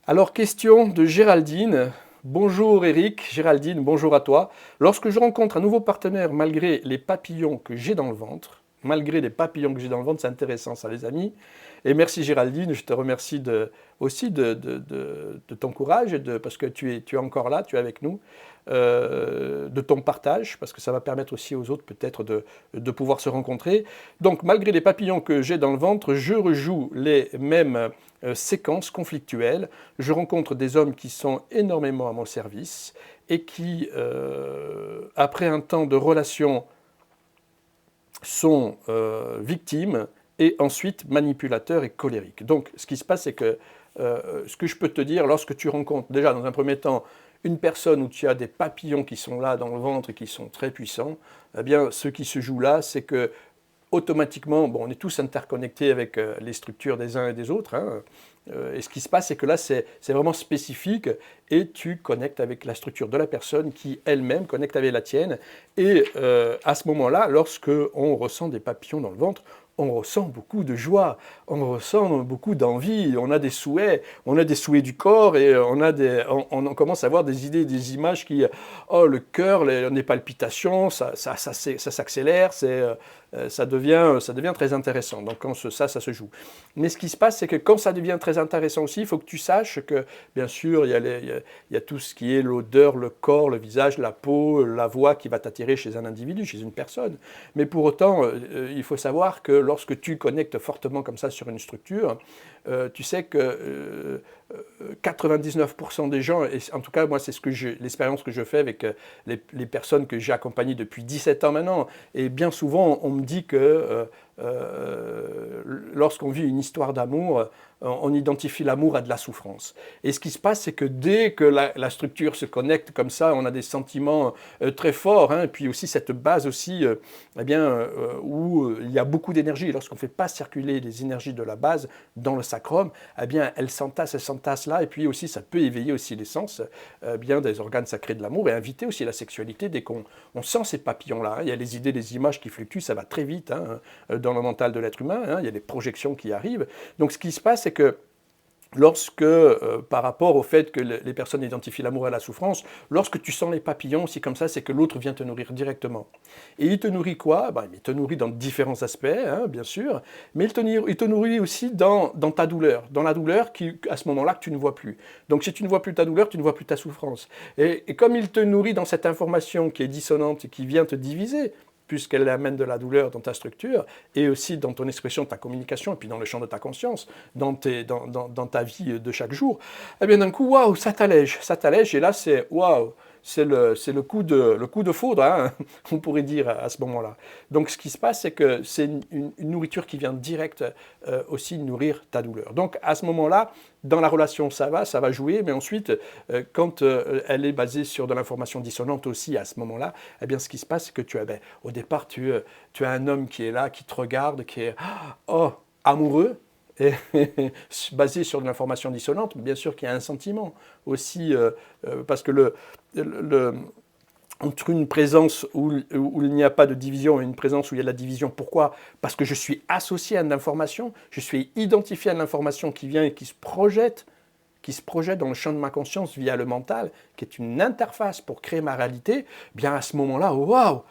Alors, question de Géraldine. Bonjour Eric, Géraldine, bonjour à toi. Lorsque je rencontre un nouveau partenaire malgré les papillons que j'ai dans le ventre, malgré les papillons que j'ai dans le ventre, c'est intéressant ça les amis. Et merci Géraldine, je te remercie aussi de ton courage, parce que tu es encore là, tu es avec nous, de ton partage, parce que ça va permettre aussi aux autres peut-être de pouvoir se rencontrer. Donc malgré les papillons que j'ai dans le ventre, je rejoue les mêmes séquences conflictuelles. Je rencontre des hommes qui sont énormément à mon service et qui, après un temps de relation, sont victimes et ensuite manipulateurs et colériques. Donc ce qui se passe, c'est que ce que je peux te dire, lorsque tu rencontres déjà dans un premier temps une personne où tu as des papillons qui sont là dans le ventre et qui sont très puissants, eh bien ce qui se joue là, c'est que automatiquement, bon, on est tous interconnectés avec les structures des uns et des autres, hein, et ce qui se passe, c'est que là, c'est vraiment spécifique et tu connectes avec la structure de la personne qui elle-même connecte avec la tienne. Et à ce moment-là, lorsque on ressent des papillons dans le ventre, on ressent beaucoup de joie, on ressent beaucoup d'envie, on a des souhaits du corps et on commence à avoir des idées, des images qui, oh, le cœur, les palpitations, ça s'accélère, ça devient très intéressant. Donc quand ça se joue. Mais ce qui se passe, c'est que quand ça devient très intéressant aussi, il faut que tu saches que, bien sûr, il y a tout ce qui est l'odeur, le corps, le visage, la peau, la voix qui va t'attirer chez un individu, chez une personne. Mais pour autant, il faut savoir que lorsque tu connectes fortement comme ça sur une structure, tu sais que 99% des gens, et en tout cas moi c'est l'expérience que je fais avec les personnes que j'ai accompagnées depuis 17 ans maintenant, et bien souvent on me dit que lorsqu'on vit une histoire d'amour, on identifie l'amour à de la souffrance. Et ce qui se passe, c'est que dès que la structure se connecte comme ça, on a des sentiments très forts, hein, et puis aussi cette base aussi, eh bien, où il y a beaucoup d'énergie. Lorsqu'on ne fait pas circuler les énergies de la base dans le sacrum, eh bien, elles s'entassent là, et puis aussi ça peut éveiller aussi les sens, bien des organes sacrés de l'amour, et inviter aussi la sexualité dès qu'on sent ces papillons-là. Hein. Il y a les idées, les images qui fluctuent, ça va très vite hein, dans le mental de l'être humain, hein. Il y a des projections qui arrivent. Donc ce qui se passe, c'est que lorsque, par rapport au fait que les personnes identifient l'amour et la souffrance, lorsque tu sens les papillons aussi comme ça, c'est que l'autre vient te nourrir directement. Et il te nourrit quoi? Ben, il te nourrit dans différents aspects, hein, bien sûr, mais il te nourrit aussi dans ta douleur, dans la douleur qui, à ce moment-là, que tu ne vois plus. Donc si tu ne vois plus ta douleur, tu ne vois plus ta souffrance. Et comme il te nourrit dans cette information qui est dissonante et qui vient te diviser, puisqu'elle amène de la douleur dans ta structure, et aussi dans ton expression, ta communication, et puis dans le champ de ta conscience, dans ta vie de chaque jour, eh bien d'un coup, waouh, ça t'allège, et là c'est waouh, c'est le coup de foudre, hein, on pourrait dire à ce moment-là. Donc ce qui se passe, c'est que c'est une nourriture qui vient direct aussi nourrir ta douleur. Donc à ce moment-là, dans la relation, ça va jouer, mais ensuite, quand elle est basée sur de l'information dissonante aussi, à ce moment-là, eh bien, ce qui se passe, c'est que au départ, tu as un homme qui est là, qui te regarde, qui est oh, amoureux, et basé sur de l'information dissonante, mais bien sûr qu'il y a un sentiment aussi, parce que entre une présence où il n'y a pas de division et une présence où il y a de la division. Pourquoi? Parce que je suis associé à une information, je suis identifié à une information qui vient et qui se projette dans le champ de ma conscience via le mental, qui est une interface pour créer ma réalité. Bien à ce moment-là, waouh,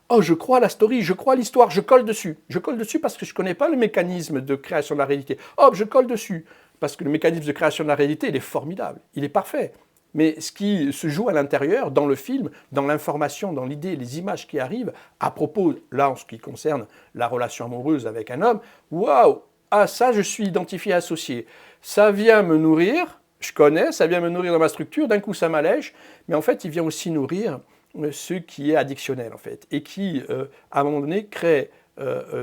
oh, je crois à la story, je crois à l'histoire, je colle dessus. Je colle dessus parce que je ne connais pas le mécanisme de création de la réalité. Hop, je colle dessus. Parce que le mécanisme de création de la réalité, il est formidable, il est parfait. Mais ce qui se joue à l'intérieur, dans le film, dans l'information, dans l'idée, les images qui arrivent, à propos, là, en ce qui concerne la relation amoureuse avec un homme, waouh, ah, ça, je suis identifié, associé. Ça vient me nourrir, je connais, ça vient me nourrir dans ma structure, d'un coup, ça m'allège, mais en fait, il vient aussi nourrir ce qui est addictionnel, en fait, et qui, à un moment donné, crée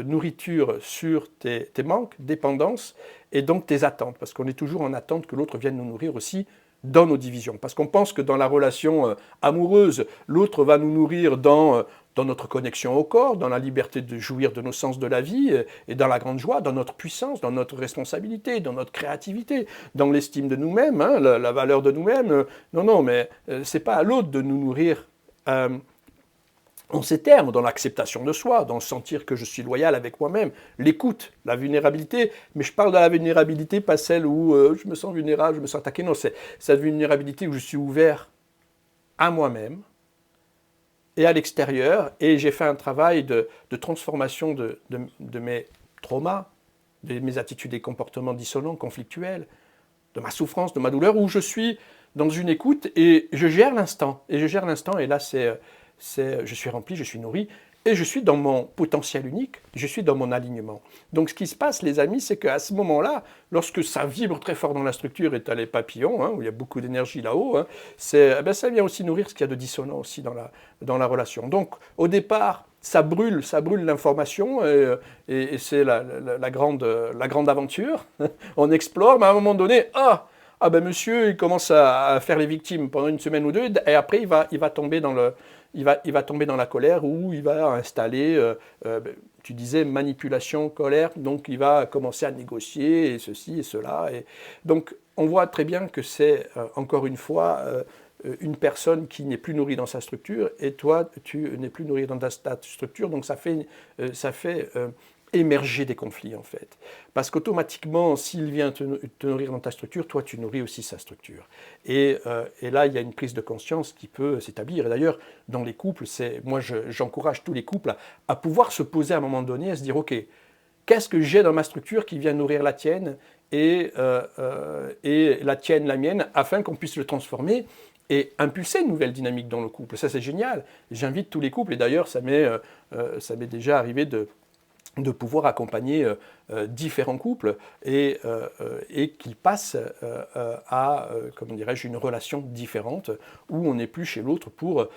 nourriture sur tes manques, dépendances, et donc tes attentes, parce qu'on est toujours en attente que l'autre vienne nous nourrir aussi dans nos divisions. Parce qu'on pense que dans la relation amoureuse, l'autre va nous nourrir dans notre connexion au corps, dans la liberté de jouir de nos sens de la vie, et dans la grande joie, dans notre puissance, dans notre responsabilité, dans notre créativité, dans l'estime de nous-mêmes, hein, la valeur de nous-mêmes. Non, non, mais c'est pas à l'autre de nous nourrir en ces termes, dans l'acceptation de soi, dans le sentir que je suis loyal avec moi-même, l'écoute, la vulnérabilité, mais je parle de la vulnérabilité, pas celle où je me sens vulnérable, je me sens attaqué, non, c'est cette vulnérabilité où je suis ouvert à moi-même et à l'extérieur, et j'ai fait un travail de transformation de mes traumas, de mes attitudes et comportements dissonants, conflictuels, de ma souffrance, de ma douleur, où je suis dans une écoute et je gère l'instant. Et je gère l'instant, et là, je suis rempli, je suis nourri, et je suis dans mon potentiel unique, je suis dans mon alignement. Donc ce qui se passe, les amis, c'est qu'à ce moment-là, lorsque ça vibre très fort dans la structure et tu as les papillons, hein, où il y a beaucoup d'énergie là-haut, hein, ça vient aussi nourrir ce qu'il y a de dissonant aussi dans la relation. Donc au départ, ça brûle l'information, et c'est la grande aventure. On explore, mais à un moment donné, ah ben monsieur, il commence à faire les victimes pendant une semaine ou deux, et après il va tomber il va tomber dans la colère, où il va installer, tu disais manipulation, colère, donc il va commencer à négocier et ceci et cela. Et donc on voit très bien que c'est encore une fois une personne qui n'est plus nourrie dans sa structure, et toi tu n'es plus nourri dans ta structure, donc ça fait émerger des conflits en fait. Parce qu'automatiquement, s'il vient te nourrir dans ta structure, toi tu nourris aussi sa structure. Et là, il y a une prise de conscience qui peut s'établir. Et d'ailleurs, dans les couples, moi j'encourage tous les couples à pouvoir se poser à un moment donné, à se dire, ok, qu'est-ce que j'ai dans ma structure qui vient nourrir la tienne et la tienne, la mienne, afin qu'on puisse le transformer et impulser une nouvelle dynamique dans le couple. Ça, c'est génial. J'invite tous les couples, et d'ailleurs, ça m'est déjà arrivé de pouvoir accompagner différents couples et qu'ils passent à, comment dirais-je, une relation différente, où on n'est plus chez l'autre pour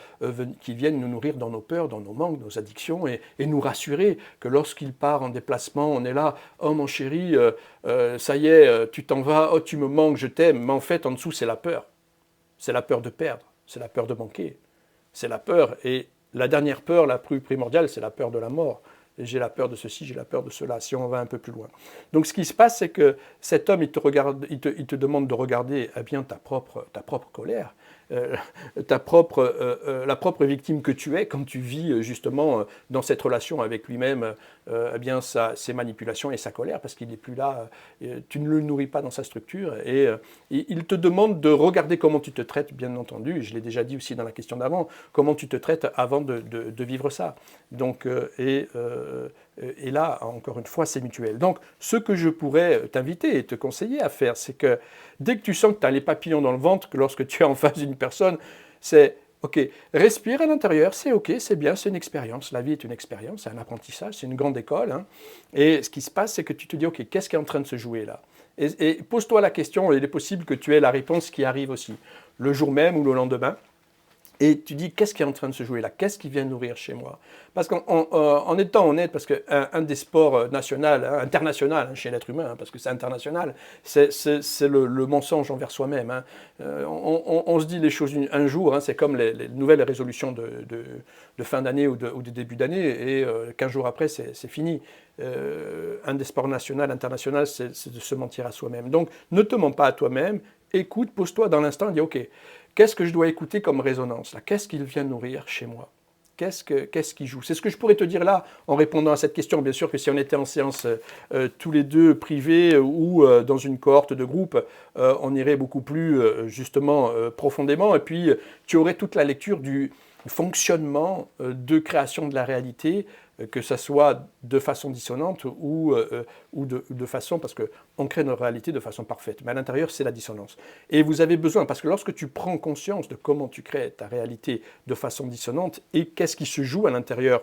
qu'ils viennent nous nourrir dans nos peurs, dans nos manques, nos addictions, et nous rassurer que lorsqu'il part en déplacement, on est là, oh mon chéri, ça y est, tu t'en vas, oh tu me manques, je t'aime, mais en fait en dessous c'est la peur. C'est la peur de perdre, c'est la peur de manquer, c'est la peur, et la dernière peur, la plus primordiale, c'est la peur de la mort. Et j'ai la peur de ceci, j'ai la peur de cela, si on va un peu plus loin. Donc ce qui se passe, c'est que cet homme, il te demande de regarder bien ta propre colère, la propre victime que tu es quand tu vis justement dans cette relation avec lui-même, bien ses manipulations et sa colère, parce qu'il n'est plus là, tu ne le nourris pas dans sa structure, et il te demande de regarder comment tu te traites, bien entendu, je l'ai déjà dit aussi dans la question d'avant, comment tu te traites avant de vivre ça. Donc, et là, encore une fois, c'est mutuel. Donc, ce que je pourrais t'inviter et te conseiller à faire, c'est que dès que tu sens que tu as les papillons dans le ventre, que lorsque tu es en face d'une personne, c'est OK, respire à l'intérieur, c'est OK, c'est bien, c'est une expérience. La vie est une expérience, c'est un apprentissage, c'est une grande école. Hein. Et ce qui se passe, c'est que tu te dis, OK, qu'est-ce qui est en train de se jouer là? Et pose-toi la question, et il est possible que tu aies la réponse qui arrive aussi, le jour même ou le lendemain. Et tu dis, qu'est-ce qui est en train de se jouer là? Qu'est-ce qui vient nourrir chez moi? Parce qu'en étant honnête, parce qu'un des sports international chez l'être humain, parce que c'est international, c'est le mensonge envers soi-même. Hein. On se dit les choses un jour, hein, c'est comme les nouvelles résolutions de fin d'année ou de début d'année, et 15 jours après, c'est fini. Un des sports international, c'est de se mentir à soi-même. Donc, ne te mens pas à toi-même, écoute, pose-toi dans l'instant et dis, OK, qu'est-ce que je dois écouter comme résonance là? Qu'est-ce qu'il vient nourrir chez moi? Qu'est-ce qui joue? C'est ce que je pourrais te dire là en répondant à cette question. Bien sûr que si on était en séance tous les deux privés ou dans une cohorte de groupe, on irait beaucoup plus justement profondément. Et puis tu aurais toute la lecture du fonctionnement de création de la réalité, que ça soit de façon dissonante ou de façon, parce qu'on crée notre réalité de façon parfaite. Mais à l'intérieur, c'est la dissonance. Et vous avez besoin, parce que lorsque tu prends conscience de comment tu crées ta réalité de façon dissonante et qu'est-ce qui se joue à l'intérieur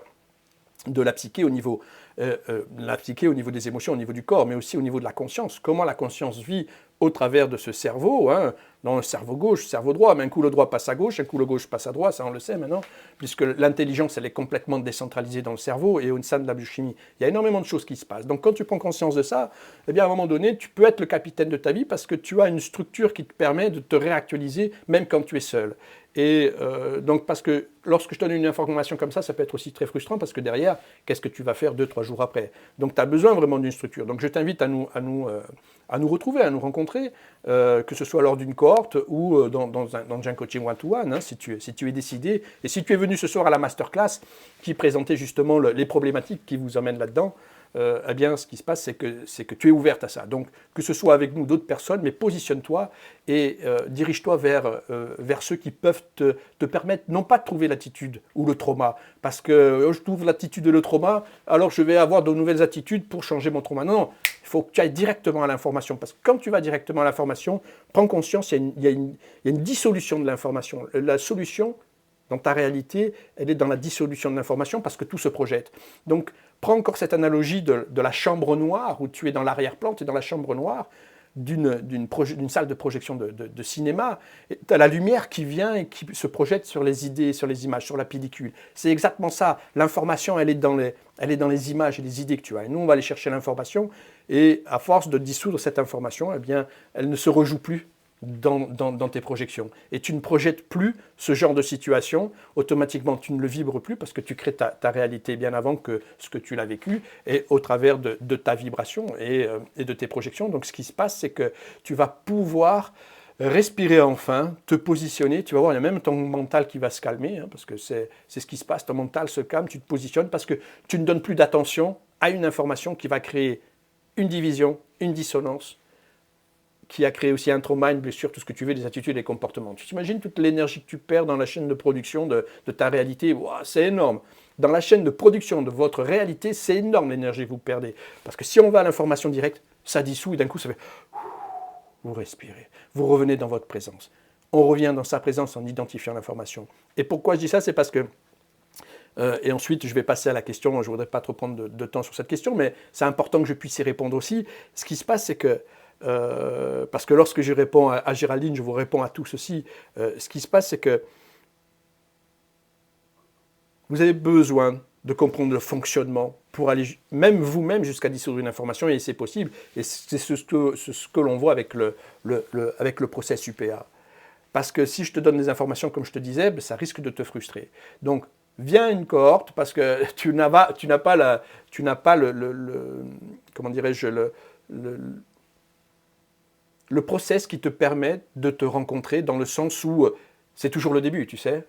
de la psyché au niveau des émotions, au niveau du corps, mais aussi au niveau de la conscience. Comment la conscience vit au travers de ce cerveau, hein, dans le cerveau gauche, cerveau droit, mais un coup le droit passe à gauche, un coup le gauche passe à droite, ça on le sait maintenant, puisque l'intelligence elle est complètement décentralisée dans le cerveau et au sein de la biochimie. Il y a énormément de choses qui se passent. Donc quand tu prends conscience de ça, eh bien à un moment donné, tu peux être le capitaine de ta vie parce que tu as une structure qui te permet de te réactualiser même quand tu es seul. Et donc parce que lorsque je donne une information comme ça peut être aussi très frustrant parce que derrière, qu'est-ce que tu vas faire 2-3 jours après? Donc tu as besoin vraiment d'une structure. Donc je t'invite à à nous retrouver, à nous rencontrer, que ce soit lors d'une cohorte ou dans un coaching one-to-one, hein, si tu es décidé. Et si tu es venu ce soir à la masterclass qui présentait justement les problématiques qui vous emmènent là-dedans, eh bien, ce qui se passe, c'est que tu es ouverte à ça. Donc, que ce soit avec nous, d'autres personnes, mais positionne-toi et dirige-toi vers ceux qui peuvent te permettre, non pas de trouver l'attitude ou le trauma, parce que je trouve l'attitude et le trauma, alors je vais avoir de nouvelles attitudes pour changer mon trauma. Non, non, il faut que tu ailles directement à l'information, parce que quand tu vas directement à l'information, prends conscience, il y a une dissolution de l'information. La solution, dans ta réalité, elle est dans la dissolution de l'information parce que tout se projette. Donc, prends encore cette analogie de la chambre noire, où tu es dans l'arrière-plan, tu es dans la chambre noire d'une salle de projection de cinéma. Tu as la lumière qui vient et qui se projette sur les idées, sur les images, sur la pellicule. C'est exactement ça. L'information, elle est dans les images et les idées que tu as. Et nous, on va aller chercher l'information et à force de dissoudre cette information, eh bien, elle ne se rejoue plus dans tes projections. Et tu ne projettes plus ce genre de situation, automatiquement tu ne le vibres plus parce que tu crées ta réalité bien avant que ce que tu l'as vécu et au travers de ta vibration et de tes projections. Donc ce qui se passe, c'est que tu vas pouvoir respirer enfin, te positionner, tu vas voir, il y a même ton mental qui va se calmer, hein, parce que c'est ce qui se passe, ton mental se calme, tu te positionnes parce que tu ne donnes plus d'attention à une information qui va créer une division, une dissonance, qui a créé aussi un trauma, une blessure, tout ce que tu veux, des attitudes et des comportements. Tu t'imagines toute l'énergie que tu perds dans la chaîne de production de ta réalité. Wow, c'est énorme. Dans la chaîne de production de votre réalité, c'est énorme l'énergie que vous perdez. Parce que si on va à l'information directe, ça dissout et d'un coup, ça fait... Vous respirez. Vous revenez dans votre présence. On revient dans sa présence en identifiant l'information. Et pourquoi je dis ça, c'est parce que... et ensuite, je vais passer à la question. Je ne voudrais pas trop prendre de temps sur cette question, mais c'est important que je puisse y répondre aussi. Ce qui se passe, c'est que parce que lorsque je réponds à Géraldine, je vous réponds à tous aussi. Ce qui se passe, c'est que vous avez besoin de comprendre le fonctionnement pour aller même vous-même jusqu'à dissoudre une information, et c'est possible. Et c'est ce que l'on voit avec le process UPA. Parce que si je te donne des informations, comme je te disais, ben, ça risque de te frustrer. Donc, viens à une cohorte parce que tu n'as pas comment dirais-je, le process qui te permet de te rencontrer dans le sens où c'est toujours le début, tu sais.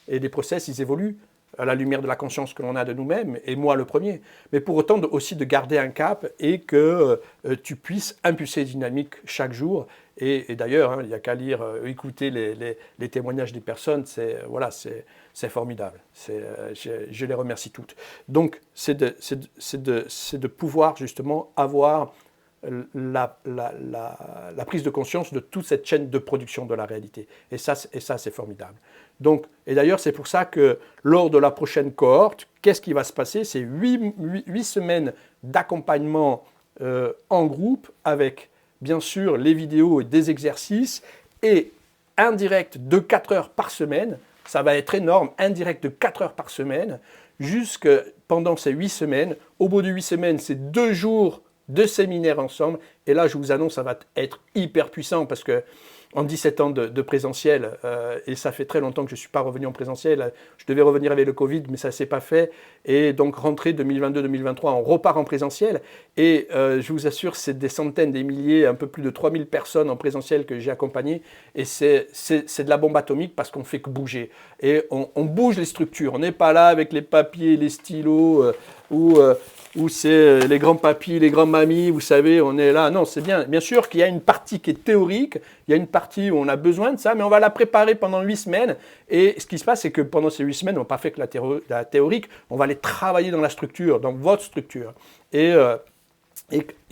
Et les process, ils évoluent à la lumière de la conscience que l'on a de nous-mêmes, et moi le premier. Mais pour autant, aussi de garder un cap et que tu puisses impulser les dynamiques chaque jour. Et d'ailleurs, hein, il n'y a qu'à lire, écouter les témoignages des personnes, c'est formidable. Je les remercie toutes. Donc, c'est de pouvoir justement avoir la prise de conscience de toute cette chaîne de production de la réalité. Et ça c'est formidable. Donc, et d'ailleurs, c'est pour ça que lors de la prochaine cohorte, qu'est-ce qui va se passer? C'est 8 semaines d'accompagnement en groupe avec, bien sûr, les vidéos et des exercices et un direct de 4 heures par semaine. Ça va être énorme, un direct de 4 heures par semaine, jusque pendant ces 8 semaines. Au bout de 8 semaines, c'est 2 jours de séminaires ensemble. Et là, je vous annonce, ça va être hyper puissant parce que en 17 ans de présentiel, et ça fait très longtemps que je ne suis pas revenu en présentiel, je devais revenir avec le Covid, mais ça ne s'est pas fait. Et donc, rentrée 2022-2023, on repart en présentiel. Et je vous assure, c'est des centaines, des milliers, un peu plus de 3000 personnes en présentiel que j'ai accompagnées. Et c'est de la bombe atomique parce qu'on ne fait que bouger. Et on bouge les structures. On n'est pas là avec les papiers, les stylos, où c'est les grands papis, les grands mamies, vous savez, on est là. Non, c'est bien sûr qu'il y a une partie qui est théorique, il y a une partie où on a besoin de ça, mais on va la préparer pendant 8 semaines. Et ce qui se passe, c'est que pendant ces 8 semaines, on n'a pas fait que la théorique, on va aller travailler dans la structure, dans votre structure. Et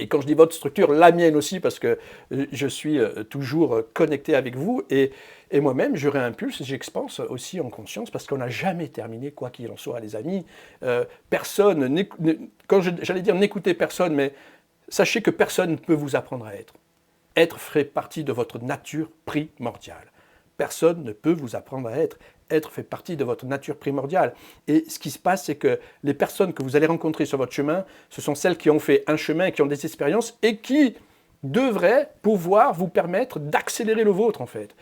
quand je dis votre structure, la mienne aussi, parce que je suis toujours connecté avec vous. Et moi-même, je réimpulse, j'expanse aussi en conscience, parce qu'on n'a jamais terminé, quoi qu'il en soit, les amis. Personne, quand j'allais dire n'écoutez personne, mais sachez que personne ne peut vous apprendre à être. Être fait partie de votre nature primordiale. Personne ne peut vous apprendre à être. Être fait partie de votre nature primordiale. Et ce qui se passe, c'est que les personnes que vous allez rencontrer sur votre chemin, ce sont celles qui ont fait un chemin, qui ont des expériences et qui devrait pouvoir vous permettre d'accélérer le vôtre, en fait.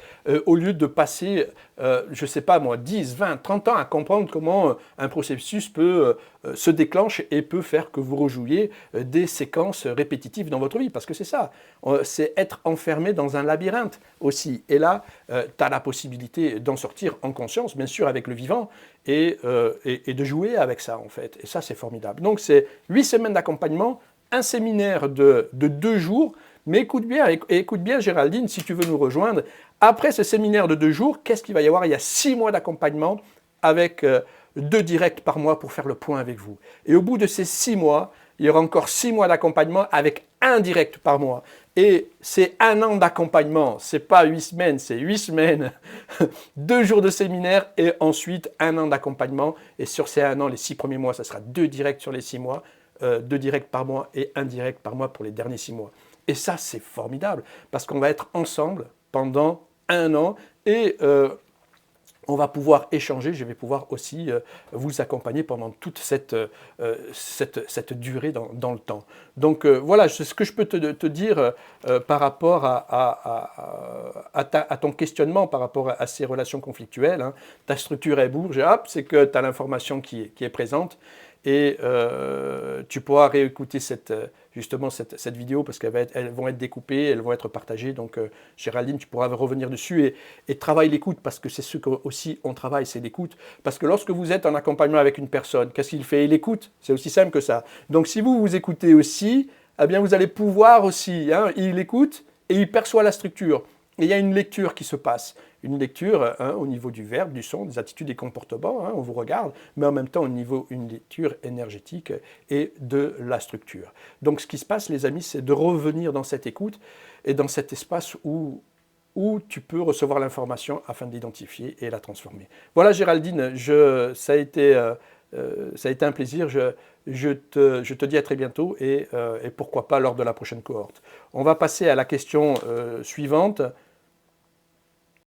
Au lieu de passer, je ne sais pas moi, 10, 20, 30 ans à comprendre comment un processus peut se déclencher et peut faire que vous rejouiez des séquences répétitives dans votre vie. Parce que c'est ça, c'est être enfermé dans un labyrinthe aussi. Et là, tu as la possibilité d'en sortir en conscience, bien sûr, avec le vivant, et de jouer avec ça, en fait. Et ça, c'est formidable. Donc, c'est 8 semaines d'accompagnement, un séminaire de 2 jours. Mais écoute bien Géraldine, si tu veux nous rejoindre, après ce séminaire de 2 jours, qu'est-ce qu'il va y avoir? Il y a 6 mois d'accompagnement avec 2 directs par mois pour faire le point avec vous. Et au bout de ces 6 mois, il y aura encore 6 mois d'accompagnement avec 1 direct par mois. Et c'est 1 an d'accompagnement, c'est pas 8 semaines, c'est 8 semaines, 2 jours de séminaire et ensuite 1 an d'accompagnement. Et sur ces 1 an, les 6 premiers mois, ça sera 2 directs sur les 6 mois, 2 directs par mois et 1 direct par mois pour les derniers 6 mois. Et ça, c'est formidable, parce qu'on va être ensemble pendant 1 an et on va pouvoir échanger. Je vais pouvoir aussi vous accompagner pendant toute cette durée dans le temps. Donc voilà, c'est ce que je peux te dire par rapport à ton questionnement, par rapport à ces relations conflictuelles. Hein. Ta structure est bourge, hop, c'est que tu as l'information qui est présente. Et tu pourras réécouter justement cette vidéo parce qu'elles vont être découpées, elles vont être partagées. Donc Géraldine, tu pourras revenir dessus et travaille l'écoute parce que c'est ce qu'aussi on travaille, c'est l'écoute. Parce que lorsque vous êtes en accompagnement avec une personne, qu'est-ce qu'il fait? Il écoute. C'est aussi simple que ça. Donc si vous écoutez aussi, eh bien vous allez pouvoir aussi, hein, il écoute et il perçoit la structure. Et il y a une lecture qui se passe, une lecture au niveau du verbe, du son, des attitudes et comportements, on vous regarde, mais en même temps au niveau une lecture énergétique et de la structure. Donc ce qui se passe, les amis, c'est de revenir dans cette écoute et dans cet espace où tu peux recevoir l'information afin de l'identifier et la transformer. Voilà Géraldine, ça a été un plaisir. Je te dis à très bientôt et pourquoi pas lors de la prochaine cohorte. On va passer à la question suivante.